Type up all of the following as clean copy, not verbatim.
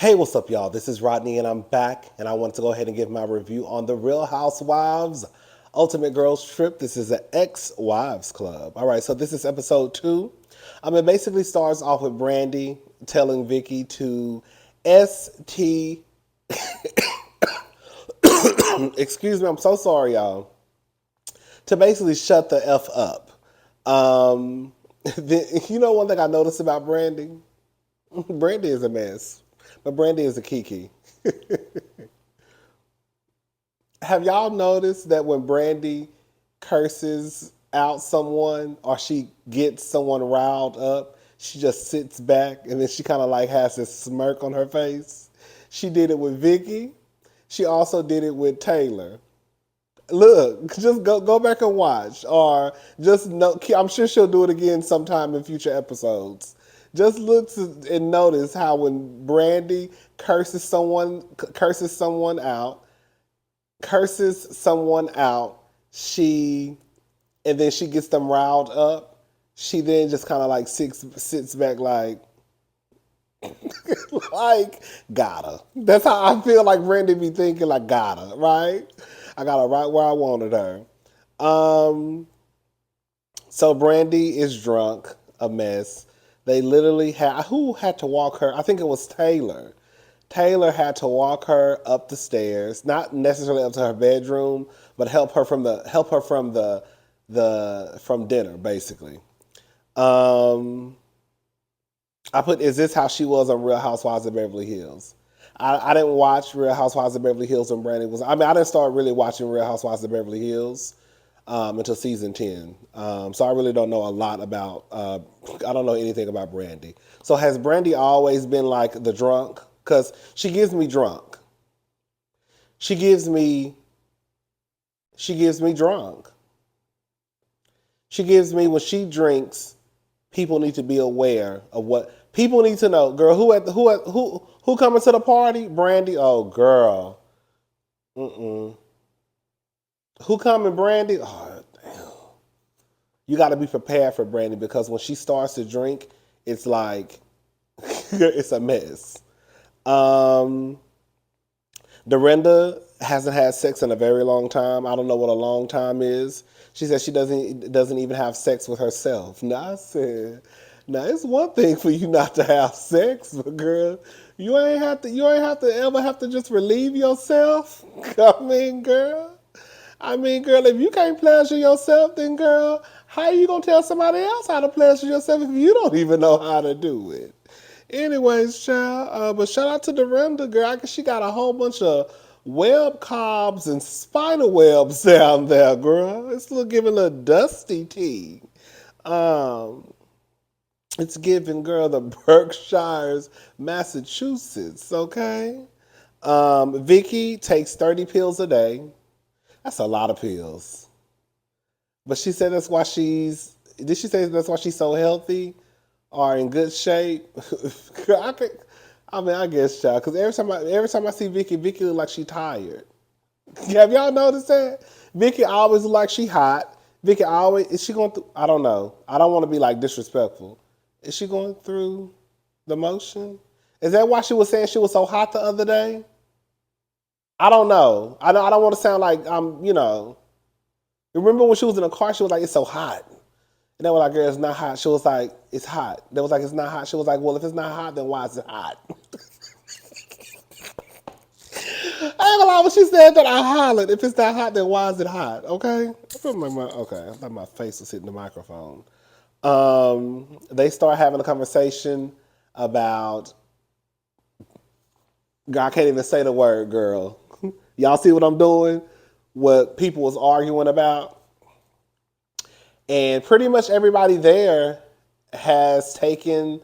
Hey, what's up, y'all? This is Rodney, and I'm back, and I want to go ahead and give my review on the Real Housewives Ultimate Girls Trip. This is an ex-wives club. All right, so this is episode 2. It basically starts off with Brandy telling Vicky to ST. Excuse me, I'm so sorry, y'all. To basically shut the F up. Um, one thing I noticed about Brandy? Brandy is a mess, but Brandy is a Kiki. Have y'all noticed that when Brandy curses out someone or she gets someone riled up, she just sits back and then she kind of like has this smirk on her face? She did it with Vicky. She also did it with Taylor. Look, just go back and watch, or just know. I'm sure she'll do it again sometime in future episodes. Just look and notice how when Brandy curses someone out, she and then she gets them riled up. She then just kind of like sits back like like gotta. That's how I feel like Brandy be thinking, like gotta, right? I got her right where I wanted her. Um, so Brandy is drunk, a mess. They literally had who had to walk her? I think it was Taylor. Taylor had to walk her up the stairs, not necessarily up to her bedroom, but help her from dinner, basically. Um, I put, is this how she was on Real Housewives of Beverly Hills? I didn't watch Real Housewives of Beverly Hills when Brandy was. I didn't start really watching Real Housewives of Beverly Hills until season 10. So I really don't know a lot about. I don't know anything about Brandy. So has Brandy always been like the drunk? Because she gives me drunk. She gives me. She gives me drunk. She gives me when she drinks. People need to be aware of what people need to know. Girl, who coming to the party? Brandy. Oh, girl. Mm-mm. Who coming, Brandy? Oh, damn. You got to be prepared for Brandy because when she starts to drink, it's like it's a mess. Um, Dorinda hasn't had sex in a very long time. I don't know what a long time is. She said she doesn't even have sex with herself. Now I said, now it's one thing for you not to have sex, but girl, you ain't have to ever have to just relieve yourself. Girl. Girl, if you can't pleasure yourself, then girl, how you gonna tell somebody else how to pleasure yourself if you don't even know how to do it? Anyways, child, but shout out to Dorinda, girl. I guess she got a whole bunch of web cobs and spider webs down there, girl. It's giving a dusty tea. Um, it's giving, girl, the Berkshires, Massachusetts, okay? Vicky takes 30 pills a day. That's a lot of pills. But she said that's why did she say that's why she's so healthy or in good shape? I guess, child, because every time I see Vicky, Vicky look like she tired. Have y'all noticed that? Vicky always look like she hot. Vicky always, is she going through, I don't know. I don't want to be like disrespectful. Is she going through the motion? Is that why she was saying she was so hot the other day? I don't know. I don't want to sound like I'm. Remember when she was in the car, she was like, it's so hot. And they were like, girl, it's not hot. She was like, it's hot. They was like, it's not hot. She was like, well, if it's not hot, then why is it hot? I ain't gonna lie, when she said that, I hollered. If it's not hot, then why is it hot? Okay? I thought my face was hitting the microphone. They start having a conversation about, I can't even say the word, girl. Y'all see what I'm doing? What people was arguing about? And pretty much everybody there has taken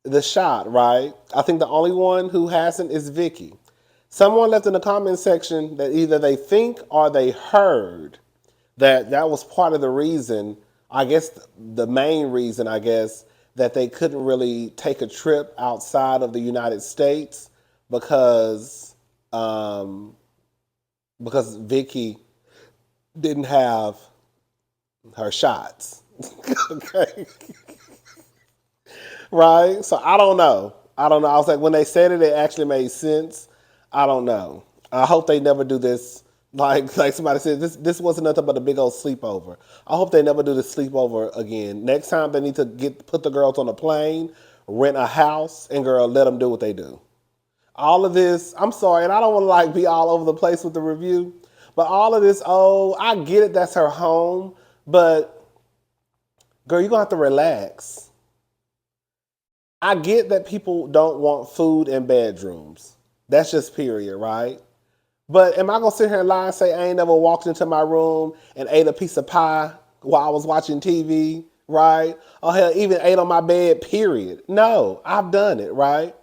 the shot, right? I think the only one who hasn't is Vicky. Someone left in the comment section that either they think or they heard that was part of the reason, I guess the main reason, I guess, that they couldn't really take a trip outside of the United States because Vicky didn't have her shots. Okay. Right? So I don't know. I don't know. I was like, when they said it, it actually made sense. I don't know. I hope they never do this. Like somebody said, this wasn't nothing but a big old sleepover. I hope they never do this sleepover again. Next time they need to put the girls on a plane, rent a house, and girl, let them do what they do. All of this, I'm sorry, and I don't want to like be all over the place with the review, but all of this, oh, I get it, that's her home, but girl, you're gonna have to relax. I get that people don't want food in bedrooms. That's just period, right? But am I gonna sit here and lie and say I ain't never walked into my room and ate a piece of pie while I was watching TV, right? Or hell, even ate on my bed, period. No, I've done it, right?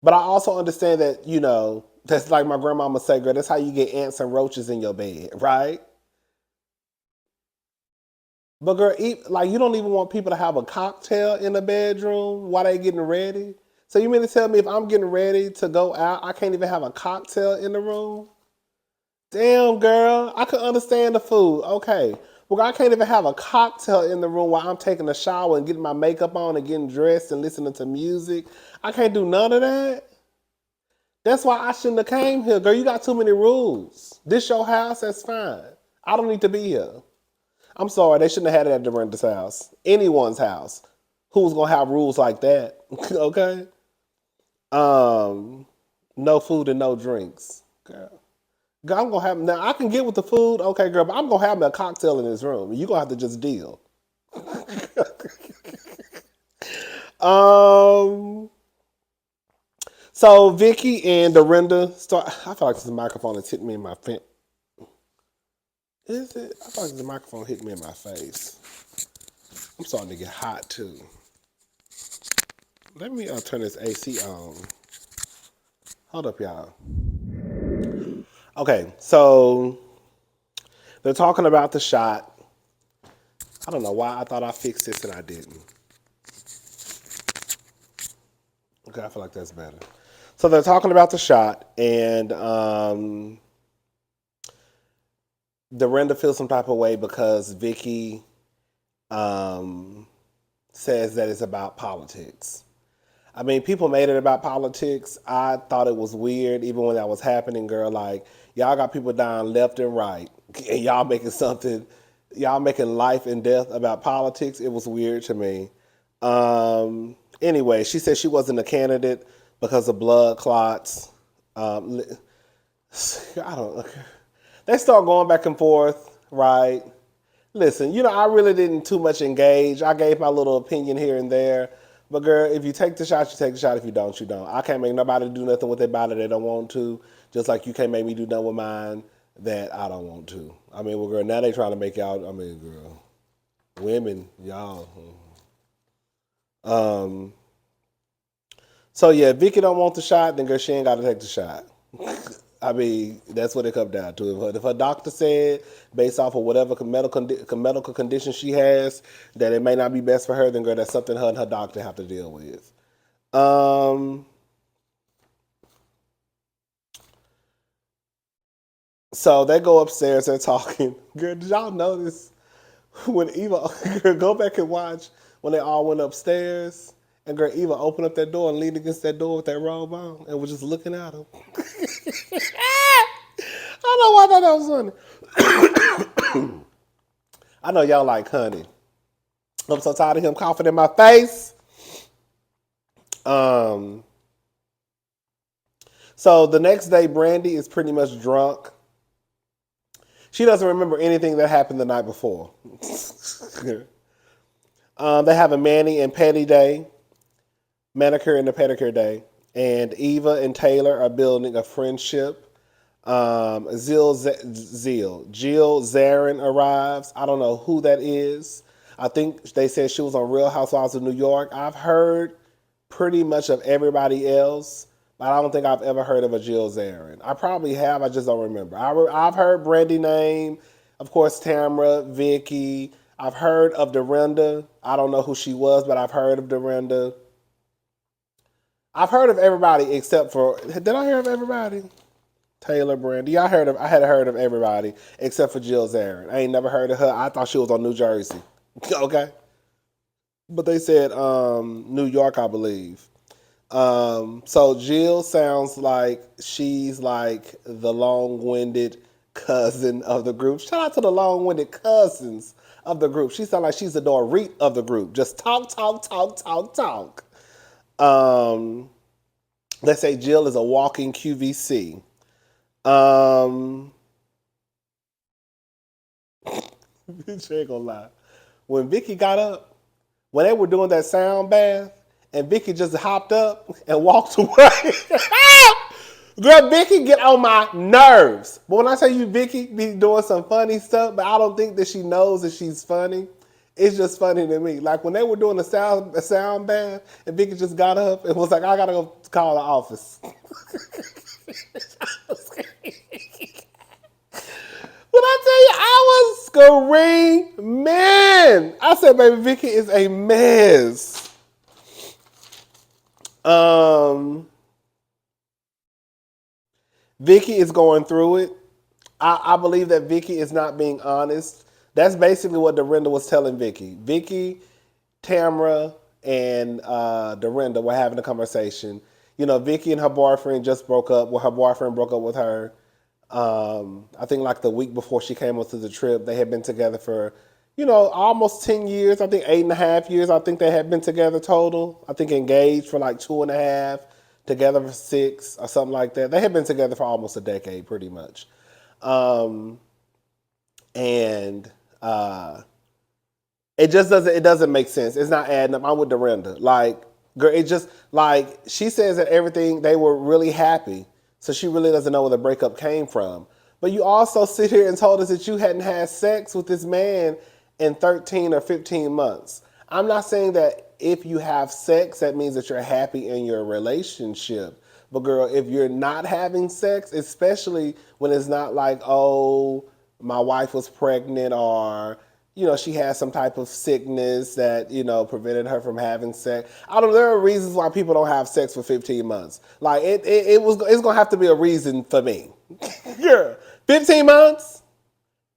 But I also understand that, that's like my grandmama say, girl, that's how you get ants and roaches in your bed, right? But girl, like you don't even want people to have a cocktail in the bedroom while they getting ready. So you mean to tell me if I'm getting ready to go out, I can't even have a cocktail in the room? Damn, girl, I could understand the food. Okay. Well, I can't even have a cocktail in the room while I'm taking a shower and getting my makeup on and getting dressed and listening to music. I can't do none of that. That's why I shouldn't have came here, girl. You got too many rules. This your house, that's fine. I don't need to be here. I'm sorry, they shouldn't have had it at Dorinda's house. Anyone's house. Who's gonna have rules like that? Okay? No food and no drinks. Girl. Girl, I'm gonna have now I can get with the food, okay, girl, but I'm gonna have me a cocktail in this room. You're gonna have to just deal. um So Vicky and Dorinda start. I feel like this microphone is hitting me in my face. Is it? I feel like the microphone hit me in my face. I'm starting to get hot too. Let me turn this AC on. Hold up, y'all. Okay, so they're talking about the shot. I don't know why I thought I fixed this and I didn't. Okay, I feel like that's better. So they're talking about the shot, and Dorinda feels some type of way because Vicky says that it's about politics. I mean, people made it about politics. I thought it was weird, even when that was happening, girl. Like, y'all got people dying left and right, and y'all making life and death about politics. It was weird to me. Anyway, she said she wasn't a candidate because of blood clots. I don't. They start going back and forth, right? Listen, I really didn't too much engage. I gave my little opinion here and there. But girl, if you take the shot, you take the shot. If you don't, you don't. I can't make nobody do nothing with their body they don't want to. Just like you can't make me do nothing with mine that I don't want to. I mean, well, girl, now they trying to make y'all. I mean, girl, women, y'all. So yeah, Vicky don't want the shot, then girl, she ain't got to take the shot. I mean, that's what it comes down to. If her doctor said, based off of whatever medical condition she has, that it may not be best for her, then girl, that's something her and her doctor have to deal with. So they go upstairs, they're talking. Girl, did y'all notice when Eva, girl, go back and watch when they all went upstairs, and girl, Eva opened up that door and leaned against that door with that robe on and was just looking at him. I don't know why I thought that was funny. I know y'all like honey. I'm so tired of him coughing in my face. So the next day, Brandy is pretty much drunk. She doesn't remember anything that happened the night before. They have a mani and pedi day, manicure and a pedicure day, and Eva and Taylor are building a friendship. Jill Zarin arrives. I don't know who that is. I think they said she was on Real Housewives of New York. I've heard pretty much of everybody else, but I don't think I've ever heard of a Jill Zarin. I probably have, I just don't remember. I've heard Brandy name, of course, Tamra, Vicky. I've heard of Dorinda. I don't know who she was, but I've heard of Dorinda. I've heard of everybody except for, did I hear of everybody? Taylor, Brandy. I had heard of everybody except for Jill Zarin. I ain't never heard of her. I thought she was on New Jersey. Okay. but they said New York, I believe. So Jill sounds like she's like the long-winded cousin of the group. Shout out to the long-winded cousins of the group. She sounds like she's the Dorit of the group. Just talk, talk, talk, talk, talk. Um, let's say Jill is a walking QVC. Um, bitch ain't gonna lie. When Vicky got up, when they were doing that sound bath, and Vicky just hopped up and walked away. Girl, Vicky get on my nerves. But when I tell you Vicky be doing some funny stuff, but I don't think that she knows that she's funny. It's just funny to me. Like when they were doing a sound bath, and Vicky just got up and was like, I gotta go call the office. When I tell you, I was screaming. I said, baby, Vicky is a mess. Vicky is going through it. I believe that Vicky is not being honest. That's basically what Dorinda was telling Vicky. Vicky, Tamra, and Dorinda were having a conversation. You know, Vicky and her boyfriend just broke up. Well, her boyfriend broke up with her. I think like the week before she came onto the trip. They had been together for, almost 10 years. I think 8.5 years. I think they had been together total. I think engaged for like 2.5, together for 6 or something like that. They had been together for almost a decade pretty much. And it doesn't make sense. It's not adding up. I'm with Dorinda. Like, girl, it just, like, she says that everything, they were really happy. So she really doesn't know where the breakup came from. But you also sit here and told us that you hadn't had sex with this man in 13 or 15 months. I'm not saying that if you have sex, that means that you're happy in your relationship. But girl, if you're not having sex, especially when it's not like, oh, my wife was pregnant, or she has some type of sickness that, prevented her from having sex. I don't know. There are reasons why people don't have sex for 15 months. Like it's going to have to be a reason for me. Yeah. 15 months?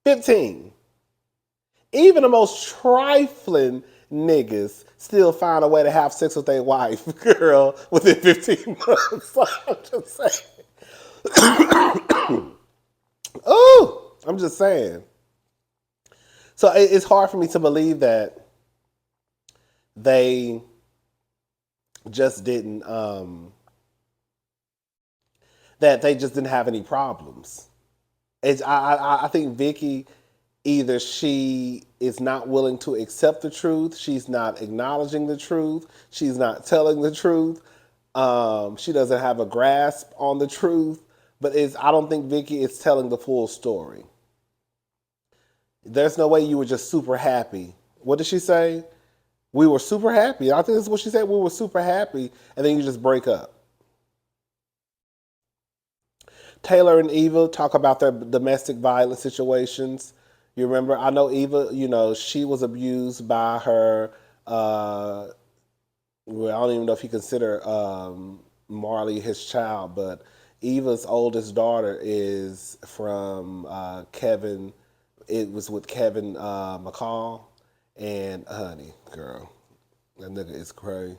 15. Even the most trifling niggas still find a way to have sex with their wife, girl, within 15 months. I'm just saying. Oh, I'm just saying. So it's hard for me to believe that they just didn't have any problems. I think Vicky, either she is not willing to accept the truth, she's not acknowledging the truth, she's not telling the truth, she doesn't have a grasp on the truth. But I don't think Vicky is telling the full story. There's no way you were just super happy. What did she say? We were super happy. I think that's what she said. We were super happy, and then you just break up. Taylor and Eva talk about their domestic violence situations. You remember? I know Eva, she was abused by her, well, I don't even know if you consider Marley his child, but Eva's oldest daughter is from Kevin. It was with Kevin McCall, and honey, girl, that nigga is crazy.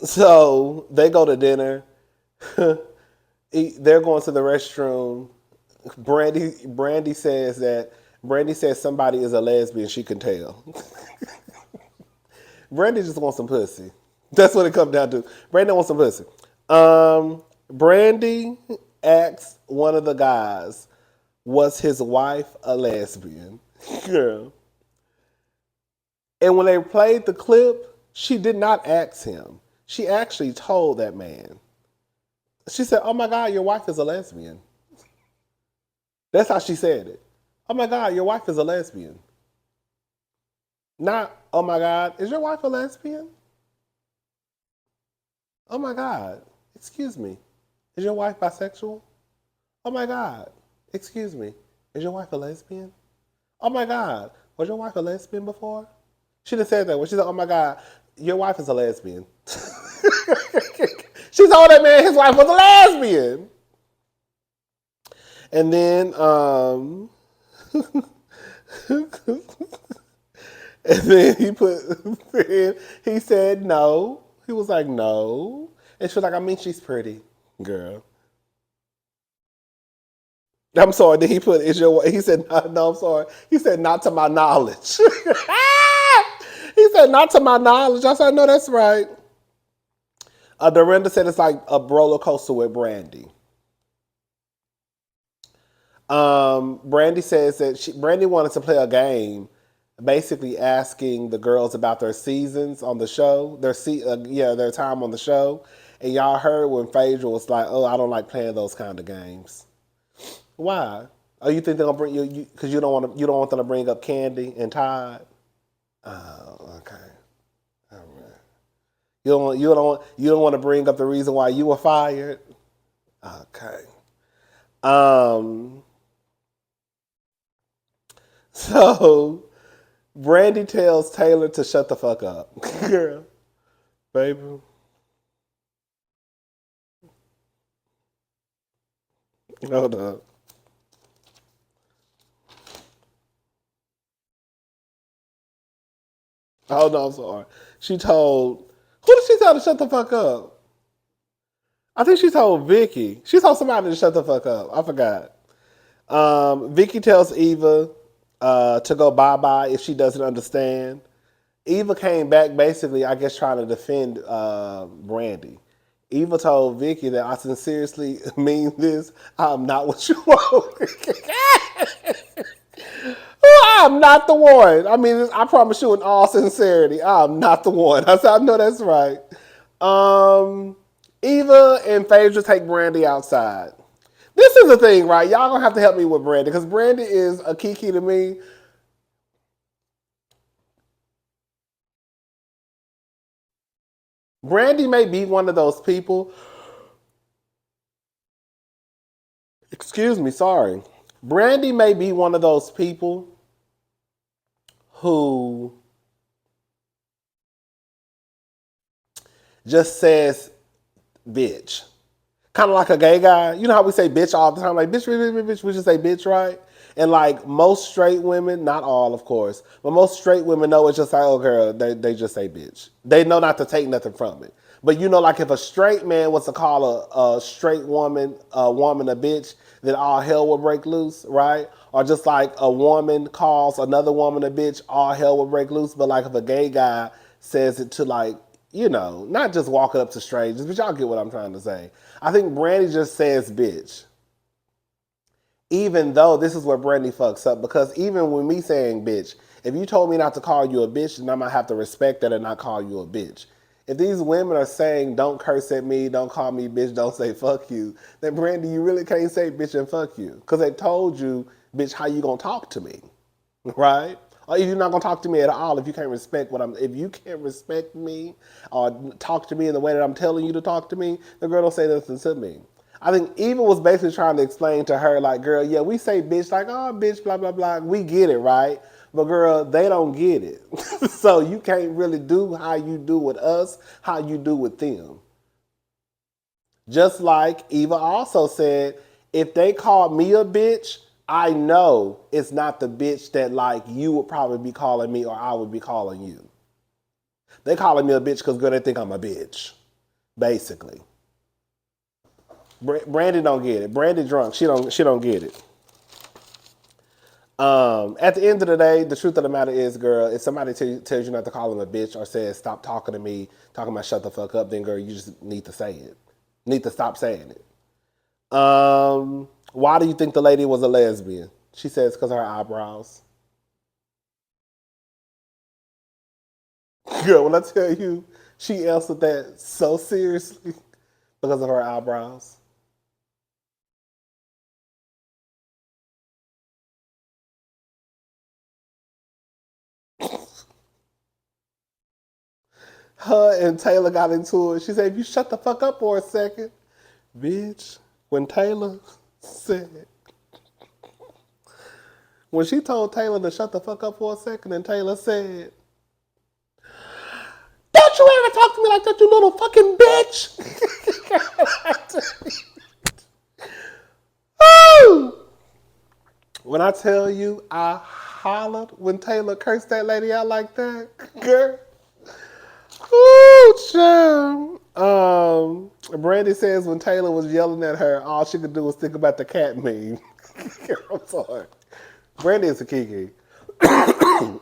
So they go to dinner. They're going to the restroom. Brandy says somebody is a lesbian. She can tell. Brandy just wants some pussy. That's what it comes down to. Brandy wants some pussy. Brandy asked one of the guys, was his wife a lesbian? Girl. And when they played the clip, she did not ask him. She actually told that man. She said, oh my God, your wife is a lesbian. That's how she said it. Oh my God, your wife is a lesbian. Not, oh my God, is your wife a lesbian? Oh my God, excuse me, is your wife bisexual? Oh my God, excuse me, is your wife a lesbian? Oh my God, was your wife a lesbian before? She didn't say that. When she said, oh my God, your wife is a lesbian. She told that man his wife was a lesbian. And then And then he said no. He was like, no. And she was like, I mean, she's pretty, girl. I'm sorry. Did he put, is your, he said, no, no, I'm sorry. He said, not to my knowledge. He said, not to my knowledge. I said, no, that's right. Dorinda said it's like a roller coaster with Brandy. Brandy says that Brandy wanted to play a game, basically asking the girls about their seasons on the show, their time on the show. And y'all heard when Phaedra was like, "Oh, I don't like playing those kind of games." Why? Oh, you think they're gonna bring you because you don't want them to bring up Candy and Todd? Oh, okay. All right. You don't want to bring up the reason why you were fired. Okay. Um. So Brandy tells Taylor to shut the fuck up, girl, baby. Hold up. Hold on, I'm sorry. She told who did she tell to shut the fuck up? I think she told Vicky. She told somebody to shut the fuck up. I forgot. Vicky tells Eva to go bye bye if she doesn't understand. Eva came back basically, I guess, trying to defend Brandy. Eva told Vicky that I sincerely mean this. I'm not what you want. I'm not the one. I mean, I promise you in all sincerity, I'm not the one. I said, I know that's right. Um, Eva and Phaedra take Brandy outside. This is the thing, right? Y'all gonna have to help me with Brandy because Brandy is a kiki to me. Brandy may be one of those people. Excuse me, sorry. Brandy may be one of those people who just says bitch. Kind of like a gay guy. You know how we say bitch all the time? Like, bitch, bitch, bitch, bitch. We just say bitch, right? And like most straight women, not all, of course, but most straight women know it's just like, oh, girl, they just say bitch. They know not to take nothing from it. But you know, like if a straight man was to call a straight woman a bitch, then all hell will break loose, right? Or just like a woman calls another woman a bitch, all hell will break loose. But like if a gay guy says it to like, you know, not just walking up to strangers, but y'all get what I'm trying to say. I think Brandy just says bitch. Even though this is where Brandy fucks up, because even with me saying bitch, if you told me not to call you a bitch, then I might have to respect that and not call you a bitch. If these women are saying don't curse at me, don't call me bitch, don't say fuck you, then Brandy, you really can't say bitch and fuck you. Because they told you, bitch, how you gonna talk to me? Right? Or if you're not gonna talk to me at all, if you can't respect me or talk to me in the way that I'm telling you to talk to me, the girl don't say nothing to me. I think Eva was basically trying to explain to her, like, girl, yeah, we say bitch, like, oh, bitch, blah, blah, blah. We get it, right? But girl, they don't get it. So you can't really do how you do with us, how you do with them. Just like Eva also said, if they called me a bitch, I know it's not the bitch that like you would probably be calling me or I would be calling you. They calling me a bitch because girl, they think I'm a bitch, basically. Brandy don't get it. Brandy drunk. She don't get it. At the end of the day, the truth of the matter is, girl, if somebody tells you not to call them a bitch or says stop talking to me, talking about shut the fuck up, then girl, you just need to say it. Need to stop saying it. Why do you think the lady was a lesbian? She says because of her eyebrows. Girl, when I tell you, she answered that so seriously because of her eyebrows. Her and Taylor got into it. She said, if you shut the fuck up for a second, bitch. When Taylor said, when she told Taylor to shut the fuck up for a second, and Taylor said, don't you ever talk to me like that, you little fucking bitch. When I tell you, I hollered when Taylor cursed that lady out like that? Girl. Ooh, child. Brandy says when Taylor was yelling at her, all she could do was think about the cat meme. I'm sorry. Brandy is a Kiki.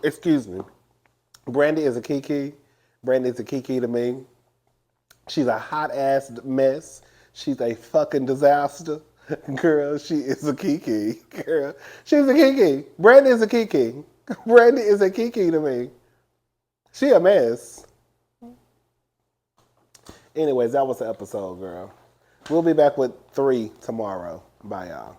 Excuse me. Brandy is a Kiki. Brandy is a Kiki to me. She's a hot ass mess. She's a fucking disaster. Girl, she is a Kiki. Girl, she's a Kiki. Brandy is a Kiki. Brandy is a Kiki to me. She a mess. Anyways, that was the episode, girl. We'll be back with 3 tomorrow. Bye, y'all.